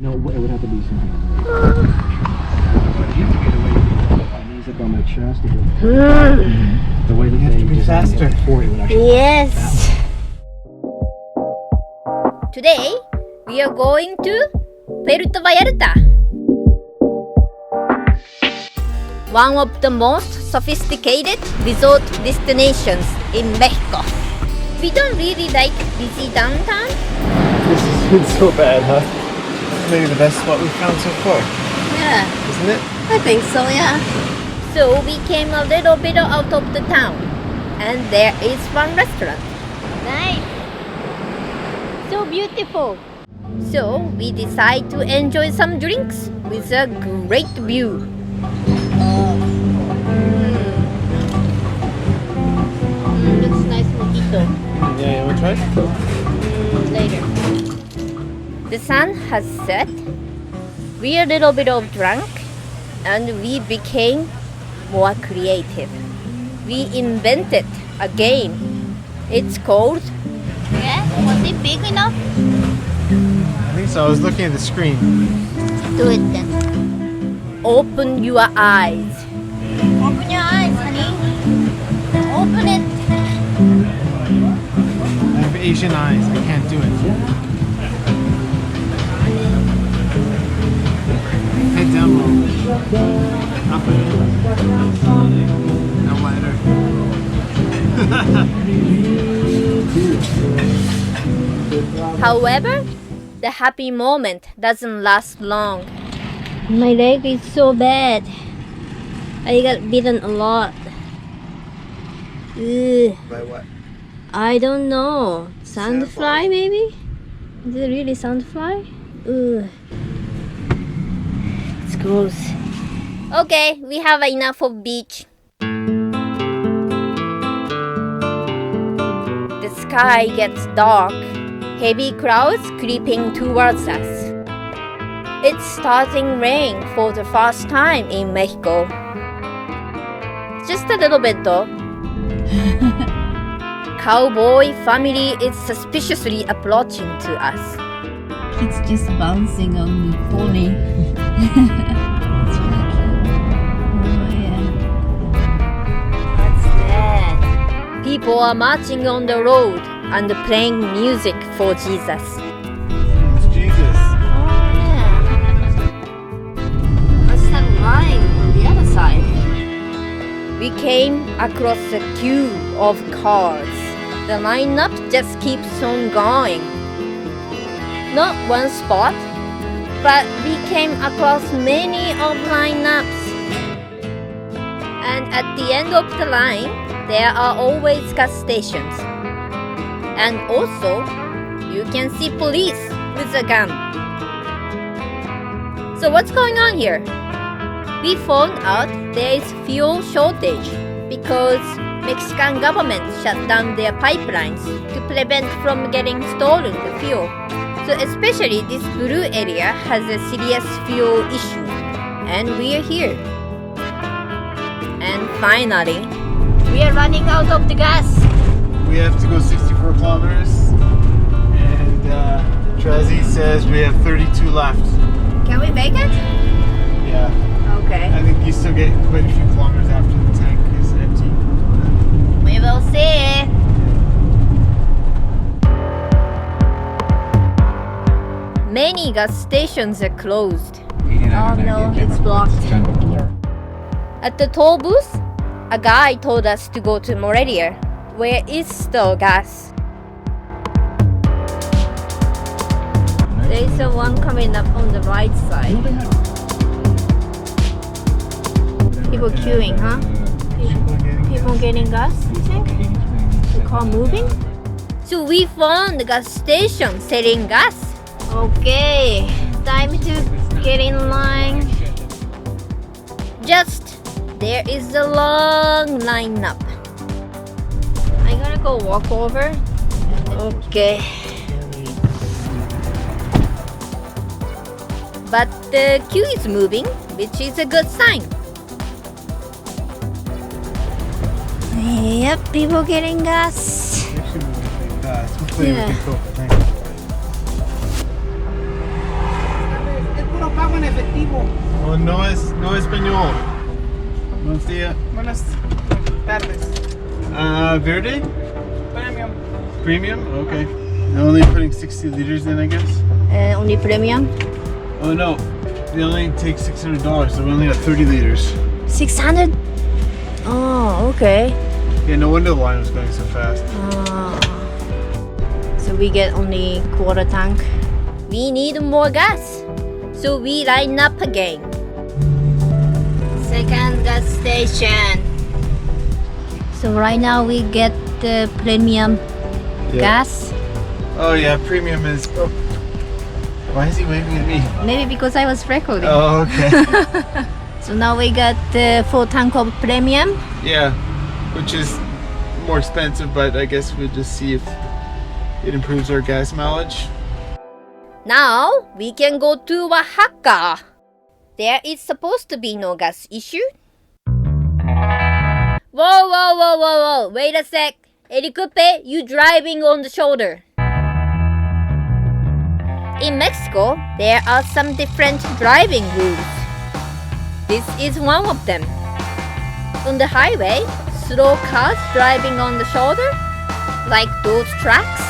No, it would have to be something. It used to be the way you put my knees up on my chest. The way that You have to be faster. Before it would actually Yes. Today we are going to Puerto Vallarta, one of the most sophisticated resort destinations in Mexico. We don't really like busy downtown. This has been so bad, huh? Maybe the best spot we've found so far, Yeah, isn't it? I think so, yeah. So we came a little bit out of the town, and there is one restaurant. Nice. So beautiful. So we decide to enjoy some drinks with a great view. Looks nice mojito. Yeah, you want to try? Later. The sun has set. We are a little bit of drunk, and we became more creative. We invented a game. It's called. Yeah, was it big enough? I think so. I was looking at the screen. Do it then. Open your eyes. Open your eyes, honey. Open it. I have Asian eyes. I can't do it. Head down low. Up and no ladder. However, the happy moment doesn't last long. My leg is so bad. I got bitten a lot. Ugh. By what? I don't know. Sandfly maybe? Is it really sandfly? Ugh. It's gross. Okay, we have enough of beach. The sky gets dark. Heavy clouds creeping towards us. It's starting rain for the first time in Mexico. Just a little bit though. Cowboy family is suspiciously approaching to us. Kids just bouncing on the pony. Oh yeah. What's that? People are marching on the road and playing music for Jesus. It's Jesus. Oh yeah. What's that line on the other side? We came across a queue of cars. The lineup just keeps on going. Not one spot, but we came across many of lineups. And at the end of the line, there are always gas stations. And also, you can see police with a gun. So what's going on here? We found out there is fuel shortage because Mexican government shut down their pipelines to prevent from getting stolen the fuel. So especially this blue area has a serious fuel issue, and we are here. And finally, we are running out of the gas. We have to go 64 kilometers. And Trazi says we have 32 left. Can we make it? Yeah. Okay. I think you still get quite a few kilometers after the tank is empty. We will see. Many gas stations are closed. Oh no, it's blocked. At the toll booth, a guy told us to go to Morelia, where is still gas. There is a one coming up on the right side. People queuing, huh? People getting gas, you think? The car moving? So we found the gas station selling gas. Okay, time to get in line. Just there is a long lineup. I gotta go walk over. Okay. But the queue is moving, which is a good sign. Yep, people getting gas. Actually moving pretty fast. Hopefully we Yeah. can fill up the tank. bilingüe. Oh, no español. Buenos días. Buenas tardes. Verde? Premium. Premium? Okay. They're only putting 60 liters in, I guess. Only premium. Oh no, they only take $600, so we only got 30 liters. 600. Oh, okay. Yeah, no wonder the line was going so fast. So we get only quarter tank. We need more gas. So we line up again. Second gas station. So right now we get the premium gas. Oh yeah, premium is... Oh. Why is he waving at me? Maybe because I was recording. Oh, okay. So now we got the full tank of premium. Yeah, which is more expensive, but I guess we'll just see if it improves our gas mileage. Now we can go to Oaxaca. There is supposed to be no gas issue. Whoa, wait a sec. Ericupe, you driving on the shoulder. In Mexico, there are some different driving rules. This is one of them. On the highway, slow cars driving on the shoulder, like those trucks.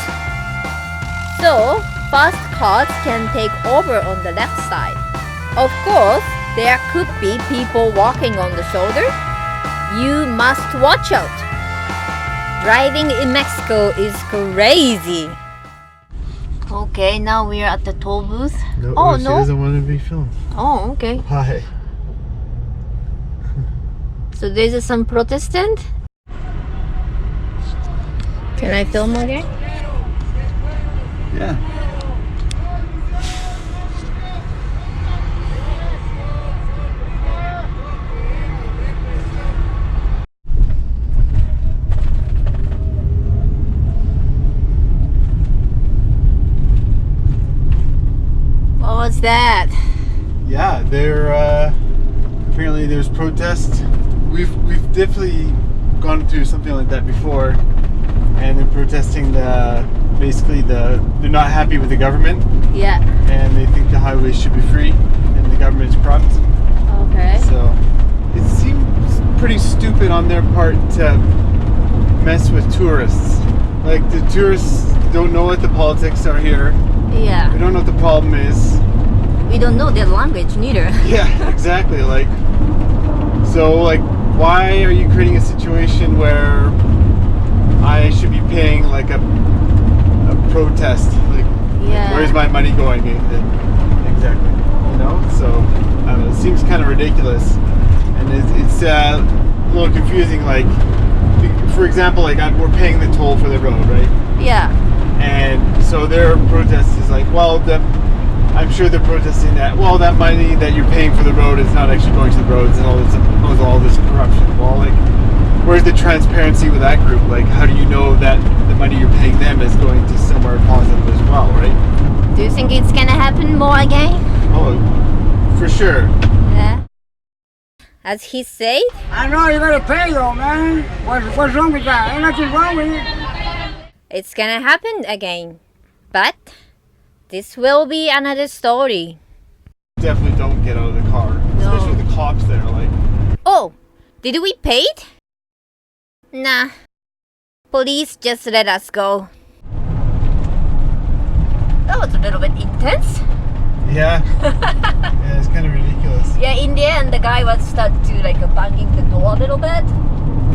So, fast cars can take over on the left side. Of course, there could be people walking on the shoulder. You must watch out. Driving in Mexico is crazy. Okay, now we are at the toll booth. No, Oh, she no? doesn't want to be filmed. Oh, okay. Why? So there's some Protestant. Can I film again? Yeah. What was that? Yeah, apparently there's protests. We've definitely gone through something like that before, and they're protesting they're not happy with the government, Yeah. and they think the highways should be free, and the government's corrupt. Okay. So it seems pretty stupid on their part to mess with tourists. Like, the tourists don't know what the politics are here. Yeah. We don't know what the problem is. We don't know their language neither. Yeah, exactly. Like, why are you creating a situation where I should be paying like a protest? Like, Yeah. where's my money going? Exactly. You know. So I don't know, it seems kind of ridiculous, and it's a little confusing. Like, for example, we're paying the toll for the road, right? Yeah. And so their protest is like, well, I'm sure they're protesting that, well, that money that you're paying for the road is not actually going to the roads, and all this corruption. Well, like, where's the transparency with that group? Like, how do you know that the money you're paying them is going to somewhere positive as well, right? Do you think it's gonna happen more again? Oh, for sure. Yeah. As he said, I know you gotta pay though, man. What's wrong with that? Ain't nothing wrong with it. it's gonna happen again. But this will be another story. Definitely don't get out of the car, especially with the cops there. Like, Oh, did we pay it? Nah. Police just let us go. That was a little bit intense. yeah, yeah, it's kind of ridiculous. Yeah, in the end, the guy was start to banging the door a little bit.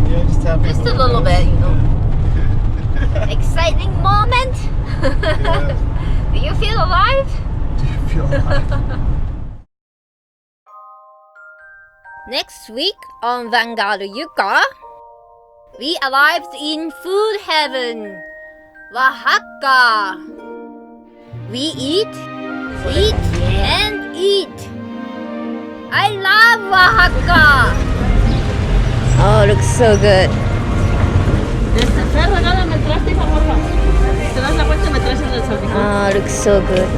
Yeah, just tapping. Just a little bit, you know. Exciting moment. Yeah. Do you feel alive? Do you feel alive? Next week on Vanguard Yucca, we arrived in food heaven, Oaxaca. We eat, and eat. I love Oaxaca. Oh, looks so good. Oh, looks so good.